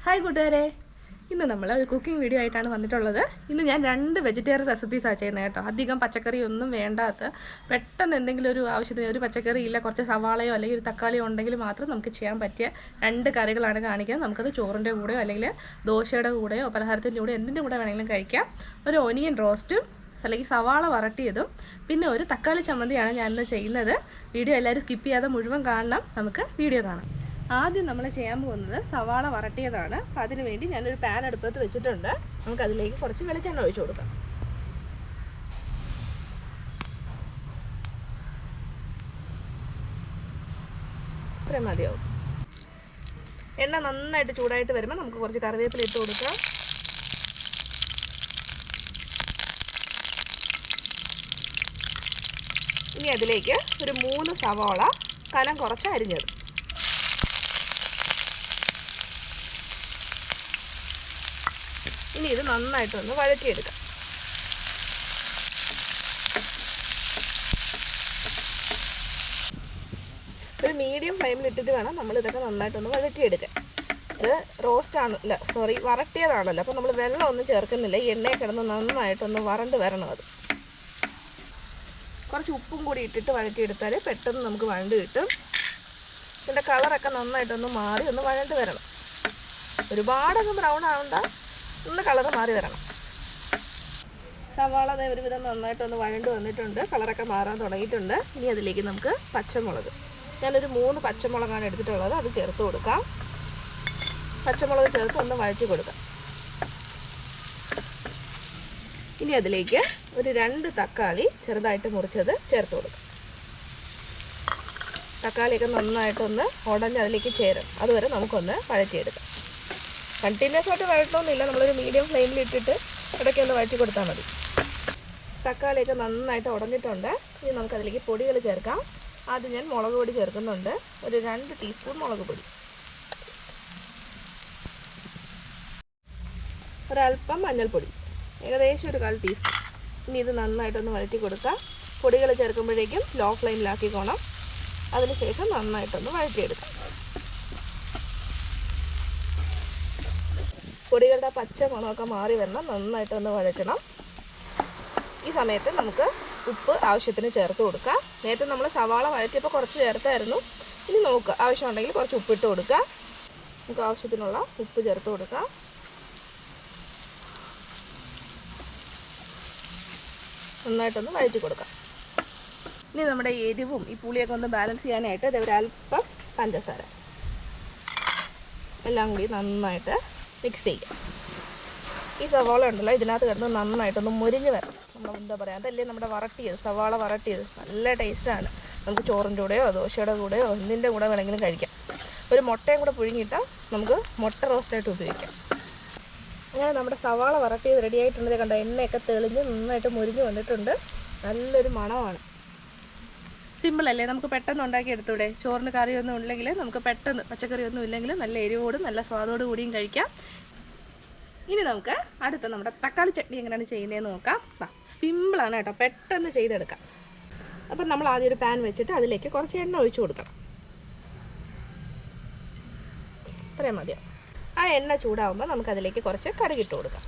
Hi കൂട്ടുകാരെ, ഇന്ന് നമ്മൾ ഒരു കുക്കിംഗ് വീഡിയോ ആയിട്ടാണ് വന്നിട്ടുള്ളത്. ഇന്ന് ഞാൻ 2 വെജിറ്റേറിയൻ റെസിപ്പീസാണ് ചെയ്യുന്നത് കേട്ടോ. അധികം പച്ചക്കറി ഒന്നും വേണ്ടാത്ത, പെട്ടെന്ന് എന്തെങ്കിലും ഒരു ആവശ്യത്തിന് ഒരു പച്ചക്കറി ഇല്ല, കുറച്ച് സവാളയോ അല്ലെങ്കിൽ ഒരു തക്കാളിയോ ഉണ്ടെങ്കിൽ മാത്രം നമുക്ക് ചെയ്യാൻ പറ്റിയ 2 കറികളാണ് കാണിക്കുന്നത്. നമുക്കത് ചോറിൻ്റെ കൂടെയോ അല്ലെങ്കിൽ ദോശയുടെ കൂടെയോ പലഹാരത്തിൻ്റെ കൂടെയോ എന്തിൻ്റെ കൂടെ വേണമെങ്കിലും കഴിക്കാം. ഒരു ഒനിയൻ റോസ്റ്റും അല്ലെങ്കിൽ സവാള വരട്ടിയതും പിന്നെ ഒരു തക്കാളി ചമ്മന്തിയാണ് ഞാൻ ഇന്ന് ചെയ്യുന്നത്. വീഡിയോ എല്ലാവരും സ്കിപ്പ് ചെയ്യാതെ മുഴുവൻ കാണണം. നമുക്ക് വീഡിയോ കാണാം. ആദ്യം നമ്മൾ ചെയ്യാൻ പോകുന്നത് സവാള വരട്ടിയതാണ്. അപ്പോൾ അതിന് വേണ്ടി ഞാനൊരു പാൻ അടുപ്പത്ത് വെച്ചിട്ടുണ്ട്. നമുക്കതിലേക്ക് കുറച്ച് വെളിച്ചെണ്ണ ഒഴിച്ചു കൊടുക്കാം. ഇത്രയും മതിയാവും. എണ്ണ നന്നായിട്ട് ചൂടായിട്ട് വരുമ്പോൾ നമുക്ക് കുറച്ച് കറിവേപ്പില ഇട്ട് കൊടുക്കാം. ഇനി അതിലേക്ക് ഒരു 3 സവാള കനം കുറച്ച് അരിഞ്ഞത്, ഇനി ഇത് നന്നായിട്ടൊന്ന് വഴറ്റിയെടുക്കാം. ഒരു മീഡിയം ഫ്ലെയിമിൽ ഇട്ടിട്ട് വേണം നമ്മളിതൊക്കെ നന്നായിട്ടൊന്ന് വഴറ്റിയെടുക്കാൻ. ഇത് വരട്ടിയതാണല്ലോ, അപ്പോൾ നമ്മൾ വെള്ളം ഒന്നും ചേർക്കുന്നില്ല. ഈ എണ്ണയിൽ കിടന്ന് നന്നായിട്ടൊന്ന് വരണ്ട് വരണം. അത് കുറച്ച് ഉപ്പും കൂടി ഇട്ടിട്ട് വഴറ്റിയെടുത്താൽ പെട്ടെന്ന് നമുക്ക് വഴണ്ട് കിട്ടും. ഇതിൻ്റെ കളറൊക്കെ നന്നായിട്ടൊന്ന് മാറി ഒന്ന് വഴണ്ട് വരണം. ഒരുപാടൊന്ന് ബ്രൗൺ ആവണ്ട, ഒന്ന് കളറ് മാറി വരണം. സവാള ഒരുവിധം നന്നായിട്ടൊന്ന് വഴണ്ട് വന്നിട്ടുണ്ട്, കളറൊക്കെ മാറാൻ തുടങ്ങിയിട്ടുണ്ട്. ഇനി അതിലേക്ക് നമുക്ക് പച്ചമുളക്, ഞാനൊരു 3 പച്ചമുളകാണ് എടുത്തിട്ടുള്ളത്, അത് ചേർത്ത് കൊടുക്കാം. പച്ചമുളക് ചേർത്ത് ഒന്ന് വഴറ്റി കൊടുക്കാം. ഇനി അതിലേക്ക് ഒരു 2 തക്കാളി ചെറുതായിട്ട് മുറിച്ചത് ചേർത്ത് കൊടുക്കാം. തക്കാളിയൊക്കെ നന്നായിട്ടൊന്ന് ഉടഞ്ഞ് അതിലേക്ക് ചേരും, അതുവരെ നമുക്കൊന്ന് വഴറ്റിയെടുക്കാം. കണ്ടിന്യൂസ് ആയിട്ട് വഴറ്റണമെന്നില്ല, നമ്മളൊരു മീഡിയം ഫ്ലെയിമിൽ ഇട്ടിട്ട് ഇടയ്ക്ക് ഒന്ന് വഴറ്റി കൊടുത്താൽ മതി. തക്കാളിയൊക്കെ നന്നായിട്ട് ഉടഞ്ഞിട്ടുണ്ട്. ഇനി നമുക്കതിലേക്ക് പൊടികൾ ചേർക്കാം. ആദ്യം ഞാൻ മുളക് പൊടി ചേർക്കുന്നുണ്ട്. ഒരു 2 ടീസ്പൂൺ മുളക് പൊടി, ഒരല്പം മഞ്ഞൾപ്പൊടി, ഏകദേശം ഒരു 1/4 ടീസ്പൂൺ. ഇനി ഇത് നന്നായിട്ടൊന്ന് വഴറ്റി കൊടുക്കാം. പൊടികൾ ചേർക്കുമ്പോഴേക്കും ലോ ഫ്ലെയിമിലാക്കിക്കോണം. അതിനുശേഷം നന്നായിട്ടൊന്ന് വഴറ്റിയെടുക്കാം. പൊടികളുടെ പച്ച മണമൊക്കെ മാറി വരണം, നന്നായിട്ടൊന്ന് വഴറ്റണം. ഈ സമയത്ത് നമുക്ക് ഉപ്പ് ആവശ്യത്തിന് ചേർത്ത് കൊടുക്കാം. നേരത്തെ നമ്മൾ സവാള വഴറ്റിയപ്പോൾ കുറച്ച് ചേർത്തായിരുന്നു. ഇനി നോക്കുക, ആവശ്യമുണ്ടെങ്കിൽ കുറച്ച് ഉപ്പിട്ട് കൊടുക്കുക. നമുക്ക് ആവശ്യത്തിനുള്ള ഉപ്പ് ചേർത്ത് കൊടുക്കാം. നന്നായിട്ടൊന്ന് വഴറ്റി കൊടുക്കാം. ഇനി നമ്മുടെ എരിവും ഈ പുളിയൊക്കെ ഒന്ന് ബാലൻസ് ചെയ്യാനായിട്ട് ഒരല്പം പഞ്ചസാര എല്ലാം കൂടി നന്നായിട്ട് മിക്സ് ചെയ്യുക. ഈ സവാള ഉണ്ടല്ലോ, ഇതിനകത്ത് കിടന്ന് നന്നായിട്ടൊന്ന് മുരിഞ്ഞ് വരണം. നമ്മൾ എന്താ പറയുക, അതല്ലേ നമ്മുടെ വരട്ടിയത്, സവാള വരട്ടിയത്. നല്ല ടേസ്റ്റാണ്. നമുക്ക് ചോറിൻ്റെ കൂടെയോ ദോശയുടെ കൂടെയോ എന്തിൻ്റെ കൂടെ വേണമെങ്കിലും കഴിക്കാം. ഒരു മുട്ടയും കൂടെ പുഴുങ്ങിയിട്ടാൽ നമുക്ക് മുട്ട റോസ്റ്റായിട്ട് ഉപയോഗിക്കാം. അങ്ങനെ നമ്മുടെ സവാള വരട്ടിയത് റെഡി ആയിട്ടുണ്ടെങ്കിൽ കണ്ട എണ്ണയൊക്കെ തെളിഞ്ഞ് നന്നായിട്ട് മുരിഞ്ഞ് വന്നിട്ടുണ്ട്. നല്ലൊരു മണമാണ്. സിമ്പിളല്ലേ, നമുക്ക് പെട്ടെന്ന് ഉണ്ടാക്കി എടുത്തൂടെ. ചോറിന് കറിയൊന്നും ഇല്ലെങ്കിൽ നമുക്ക് പെട്ടെന്ന്, പച്ചക്കറിയൊന്നും ഇല്ലെങ്കിൽ നല്ല എരിവോടും നല്ല സ്വാദോടു കൂടിയും കഴിക്കാം. ഇനി നമുക്ക് അടുത്ത നമ്മുടെ തക്കാളി ചട്നി എങ്ങനെയാണ് ചെയ്യുന്നതെന്ന് നോക്കാം. സിമ്പിളാണ് കേട്ടോ, പെട്ടെന്ന് ചെയ്തെടുക്കാം. അപ്പം നമ്മൾ ആദ്യം ഒരു പാൻ വെച്ചിട്ട് അതിലേക്ക് കുറച്ച് എണ്ണ ഒഴിച്ചു കൊടുക്കണം. ഇത്രയും മതിയോ. ആ എണ്ണ ചൂടാവുമ്പോൾ നമുക്കതിലേക്ക് കുറച്ച് കടുകിട്ട് കൊടുക്കാം.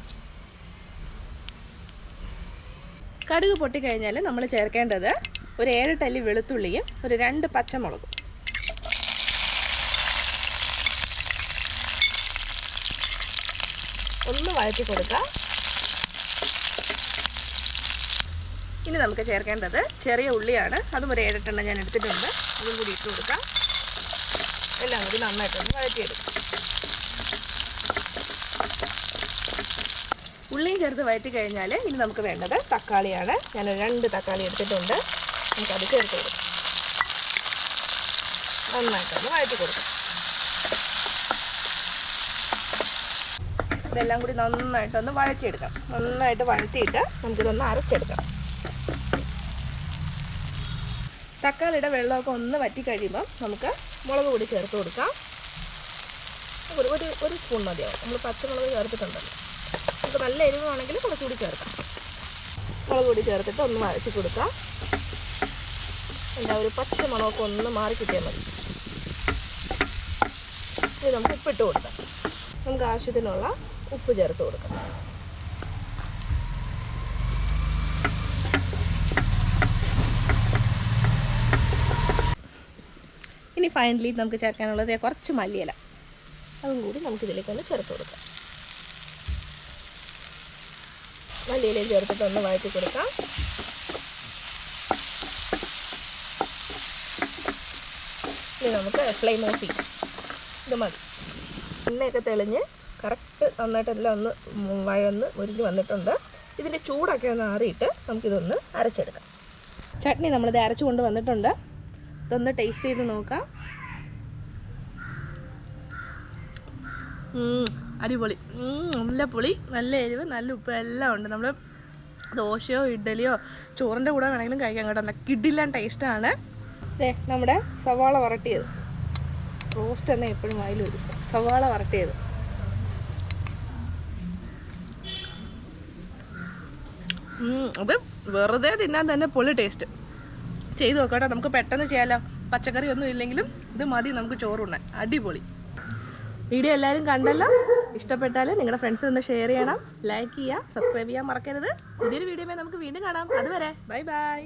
കടുക് പൊട്ടിക്കഴിഞ്ഞാൽ നമ്മൾ ചേർക്കേണ്ടത് ഒരു 7 ടല്ലി വെളുത്തുള്ളിയും ഒരു 2 പച്ചമുളകും. ഒന്ന് വഴറ്റി കൊടുക്കാം. ഇനി നമുക്ക് ചേർക്കേണ്ടത് ചെറിയ ഉള്ളിയാണ്. അതും ഒരു 7 എണ്ണം ഞാൻ എടുത്തിട്ടുണ്ട്. അതും കൂടി ഇട്ട് കൊടുക്കാം. എല്ലാം കൂടി നന്നായിട്ടൊന്ന് വഴറ്റിയെടുക്കാം. ഉള്ളിയും ചേർത്ത് വഴറ്റി കഴിഞ്ഞാൽ ഇനി നമുക്ക് വേണ്ടത് തക്കാളിയാണ്. ഞാനൊരു 2 തക്കാളി എടുത്തിട്ടുണ്ട്. നമുക്കത് ചേർത്ത് കൊടുക്കാം. നന്നായിട്ടൊന്ന് വഴറ്റി കൊടുക്കാം. ഇതെല്ലാം കൂടി നന്നായിട്ടൊന്ന് വഴറ്റിയെടുക്കാം. നന്നായിട്ട് വഴറ്റിയിട്ട് നമുക്കിതൊന്ന് അരച്ചെടുക്കാം. തക്കാളിയുടെ വെള്ളമൊക്കെ ഒന്ന് വറ്റി കഴിയുമ്പം നമുക്ക് മുളക് പൊടി ചേർത്ത് കൊടുക്കാം. ഒരു സ്പൂൺ മതിയാവും. നമ്മൾ പച്ചമുളക് ചേർത്തിട്ടുണ്ടല്ലോ, നമുക്ക് നല്ല എരിവാണെങ്കിൽ കുറച്ചുകൂടി ചേർക്കാം. മുളക് പൊടി ചേർത്തിട്ട് ഒന്ന് വഴറ്റി കൊടുക്കാം. ഒരു പച്ച മണമൊക്കെ ഒന്ന് മാറി കിട്ടിയാൽ മതി. ഇത് നമുക്ക് ഉപ്പിട്ട് കൊടുക്കാം. നമുക്ക് ആവശ്യത്തിനുള്ള ഉപ്പ് ചേർത്ത് കൊടുക്കാം. ഇനി ഫൈനലി നമുക്ക് ചേർക്കാനുള്ളത് കുറച്ച് മല്ലിയില, അതും കൂടി നമുക്കിതിലേക്കൊന്ന് ചേർത്ത് കൊടുക്കാം. മല്ലിയിലയും ചേർത്തിട്ട് ഒന്ന് വഴറ്റി കൊടുക്കാം. ഇനി നമുക്ക് ഫ്ലെയിം ഓഫ് ചെയ്യാം. ഇത് മതി. എണ്ണയൊക്കെ തെളിഞ്ഞ് കറക്റ്റ് നന്നായിട്ടെല്ലാം ഒന്ന് വഴന്ന് മുരിഞ്ഞ് വന്നിട്ടുണ്ട്. ഇതിൻ്റെ ചൂടൊക്കെ ഒന്ന് ആറിയിട്ട് നമുക്കിതൊന്ന് അരച്ചെടുക്കാം. ചട്നി നമ്മളിത് അരച്ചു കൊണ്ട് വന്നിട്ടുണ്ട്. ഇതൊന്ന് ടേസ്റ്റ് ചെയ്ത് നോക്കാം. അടിപൊളി, നല്ല പുളി, നല്ല എരിവ്, നല്ല ഉപ്പ് എല്ലാം ഉണ്ട്. നമ്മൾ ദോശയോ ഇഡ്ഡലിയോ ചോറിൻ്റെ കൂടെ വേണമെങ്കിലും കഴിക്കാൻ കേട്ടോ. നല്ല കിടിലൻ ടേസ്റ്റാണ്. നമ്മുടെ സവാള വരട്ടിയത്, റോസ്റ്റ് എന്നാൽ എപ്പോഴും വായിൽ വരും. സവാള വരട്ടിയത് അത് വെറുതെ തിന്നാൻ തന്നെ പൊളി ടേസ്റ്റ്. ചെയ്ത് നോക്കട്ടെ. നമുക്ക് പെട്ടെന്ന് ചെയ്യാമല്ലോ. പച്ചക്കറി ഒന്നും ഇല്ലെങ്കിലും ഇത് മതി നമുക്ക് ചോറുണ്ണാൻ. അടിപൊളി. വീഡിയോ എല്ലാവരും കണ്ടല്ലോ. ഇഷ്ടപ്പെട്ടാൽ നിങ്ങളുടെ ഫ്രണ്ട്സിന് ഒന്ന് ഷെയർ ചെയ്യണം, ലൈക്ക് ചെയ്യുക, സബ്സ്ക്രൈബ് ചെയ്യാൻ മറക്കരുത്. പുതിയൊരു വീഡിയോയിൽ നമുക്ക് വീണ്ടും കാണാം. അതുവരെ ബൈ ബൈ.